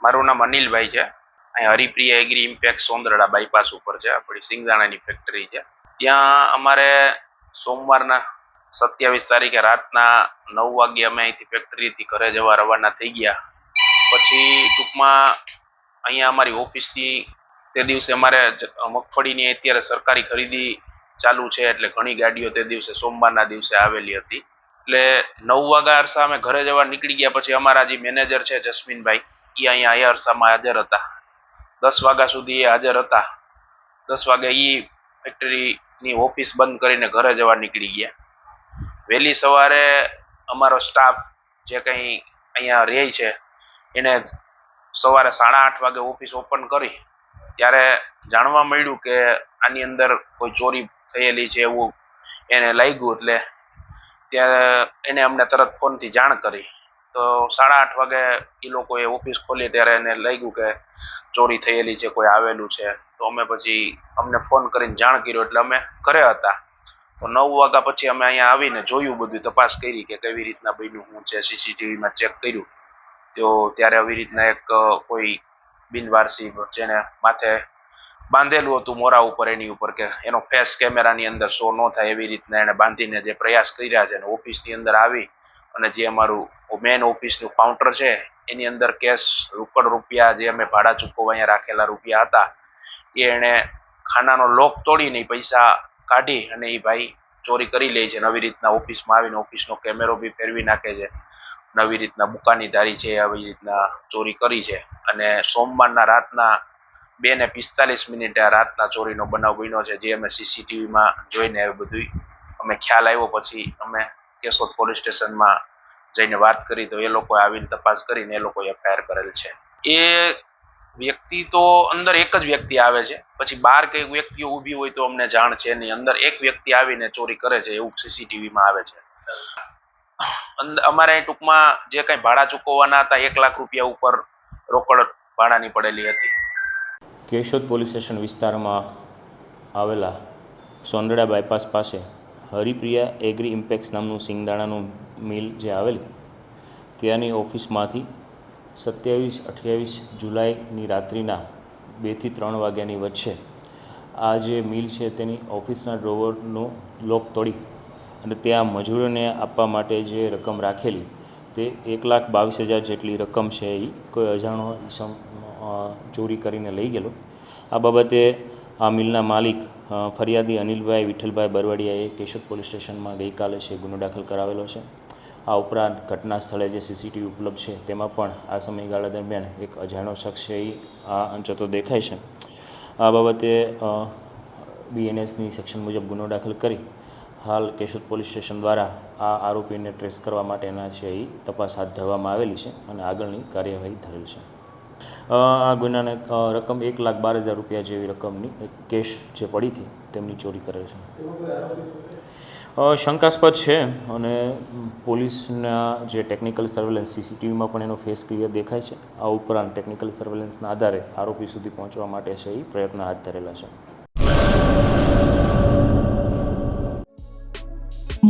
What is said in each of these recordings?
મારું નામ અનિલભાઈ છે. અહીં હરિપ્રિયા એગ્રી ઇમ્પેક્ટ સોંદરડા બાયપાસ ઉપર છે. આપણી સિંગદાણાની ફેક્ટરી છે. ત્યાં અમારે સોમવારના 27 તારીખે રાતના 9 વાગ્યે અમે અહીંથી ફેક્ટરીથી ઘરે જવા રવાના થઈ ગયા. પછી ટૂંકમાં અહીંયા અમારી ઓફિસથી તે દિવસે અમારે મગફળીની અત્યારે સરકારી ખરીદી ચાલુ છે, એટલે ઘણી ગાડીઓ તે દિવસે સોમવારના દિવસે આવેલી હતી. એટલે 9 વાગ્યા અરસા અમે ઘરે જવા નીકળી ગયા. પછી અમારા જે મેનેજર છે જસ્મીનભાઈ, એ અહીંયા અરસામાં હાજર હતા. 10 વાગ્યા સુધી એ હાજર હતા. 10 વાગે એ ફેક્ટરીની ઓફિસ બંધ કરીને ઘરે જવા નીકળી ગયા. વહેલી સવારે અમારો સ્ટાફ જે કંઈ અહીંયા રહે છે એને સવારે 8:30 વાગે ઓફિસ ઓપન કરી ત્યારે જાણવા મળ્યું કે આની અંદર કોઈ ચોરી થયેલી છે એવું એને લાગ્યું. એટલે ત્યારે એને અમને તરત ફોનથી જાણ કરી. તો 8:30 વાગે એ લોકોએ ઓફિસ ખોલી ત્યારે એને લાગ્યું કે ચોરી થયેલી છે, કોઈ આવેલું છે. તો અમે પછી અમને ફોન કરીને જાણ કર્યો, એટલે અમે ઘરે હતા. તો 9 વાગ્યા પછી અમે અહીંયા આવીને જોયું, બધું તપાસ કરી કે કેવી રીતના બન્યું, શું છે. સીસીટીવીમાં ચેક કર્યું તો ત્યારે આવી રીતના એક કોઈ બિનવારસી જેને માથે બાંધેલું હતું મોરા ઉપર, એની ઉપર કે એનો ફેસ કેમેરાની અંદર શો ન થાય એવી રીતના એને બાંધીને જે પ્રયાસ કર્યા છે. અને ઓફિસની અંદર આવી અને જે અમારું મેન ઓફિસનું કાઉન્ટર છે એની અંદર કેશ રોકડ રૂપિયા જે અમે ભાડા ચૂકવવા અહીંયા રાખેલા રૂપિયા હતા એ એને ખાનાનો લોક તોડીને પૈસા કાઢી અને એ ભાઈ ચોરી કરી લે છે. નવી રીતના ઓફિસમાં આવીને ઓફિસનો કેમેરો બી ફેરવી નાખે છે. નવી રીતના બુકાની ધારી છે, આવી રીતના ચોરી કરી છે. અને સોમવારના રાતના 2:45 રાતના ચોરીનો બનાવ બન્યો છે, જે અમે સીસીટીવીમાં જોઈને બધું અમે ખ્યાલ આવ્યો. પછી અમે કેશોદ પોલીસ સ્ટેશનમાં જઈને વાત કરી તો એ લોકોએ આવીને તપાસ કરીને એ લોકોએ એફઆઈઆર કરેલ છે. એ વ્યક્તિ તો અંદર એક જ વ્યક્તિ આવે છે, પછી બહાર કઈ વ્યક્તિઓ ઊભી હોય તો અમને જાણ છે નહીં. અંદર એક વ્યક્તિ આવીને ચોરી કરે છે એવું સીસીટીવીમાં આવે છે. અમારે ટૂંકમાં જે કઈ ભાડા ચૂકવવાના હતા 1 લાખ રૂપિયા ઉપર રોકડ ભાડાની પડેલી હતી. કેશોદ પોલીસ સ્ટેશન વિસ્તારમાં આવેલા સોંદરડા બાયપાસ પાસે હરિપ્રિયા એગ્રી ઇમ્પેક્ટ્સ નામનું સિંગદાણાનું મિલ જે આવેલી ત્યાંની ઓફિસમાંથી 27-28 જુલાઈની રાત્રિના 2 થી 3 વાગ્યાની વચ્ચે આ જે મિલ છે તેની ઓફિસના ડ્રોવરનો લોક તોડી અને ત્યાં મજૂરોને આપવા માટે જે રકમ રાખેલી તે 1,22,000 જેટલી રકમ છે એ કોઈ અજાણો ઈસમ ચોરી કરીને લઈ ગયેલો. આ બાબતે આ મિલના માલિક ફરિયાદી અનિલભાઈ વિઠ્ઠલભાઈ બરવાડિયાએ કેશોદ પોલીસ સ્ટેશનમાં ગઈકાલે છે ગુનો દાખલ કરાવેલો છે. આ ઉપરાંત ઘટના સ્થળે જે સીસીટીવી ઉપલબ્ધ છે તેમાં પણ આ સમયગાળા દરમિયાન એક અજાણ્યો શખ્સ છે એ આ અંચતો દેખાય છે. આ બાબતે BNSની સેક્શન મુજબ ગુનો દાખલ કરી હાલ કેશોદ પોલીસ સ્ટેશન દ્વારા આ આરોપીને ટ્રેસ કરવા માટેના છે એ તપાસ હાથ ધરવામાં આવેલી છે અને આગળની કાર્યવાહી ધરેલ છે. આ ગુનાને રકમ 1,12,000 રૂપિયા જેવી રકમની એક કેશ જે પડી હતી તેમની ચોરી કરેલ છે. શંકાસ્પદ છે અને પોલીસના જે ટેકનિકલ સર્વેલન્સ સીસીટીવીમાં પણ એનો ફેસ ક્લિયર દેખાય છે. આ ઉપરાંત ટેકનિકલ સર્વેલન્સના આધારે આરોપી સુધી પહોંચવા માટે છે એ પ્રયત્ન હાથ ધરેલા છે.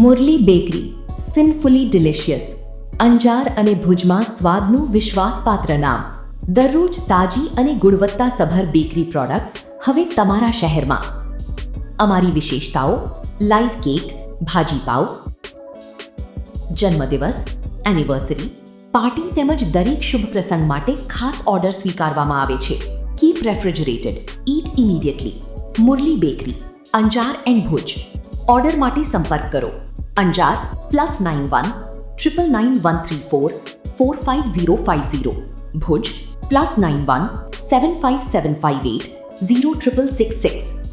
મુરલી બેકરી, સિન્ફુલી ડિલિશિયસ, અંજાર અને ભુજમાં સ્વાદનું વિશ્વાસપાત્ર નામ. દરરોજ તાજી અને ગુણવત્તાસભર બેકરી પ્રોડક્ટ્સ હવે તમારા શહેરમાં. અમારી વિશેષતાઓ: લાઈવ કેક, ભાજી પાવ, જન્મદિવસ, એનિવર્સરી, પાર્ટી તેમજ દરેક શુભ પ્રસંગ માટે ખાસ ઓર્ડર સ્વીકારવામાં આવે છે. Keep refrigerated, eat immediately. Murali bakery, Anjar and Bhuj. Order માટે સંપર્ક કરો. અંજાર +91 999 134 45050. ભુજ +91 75758 06666.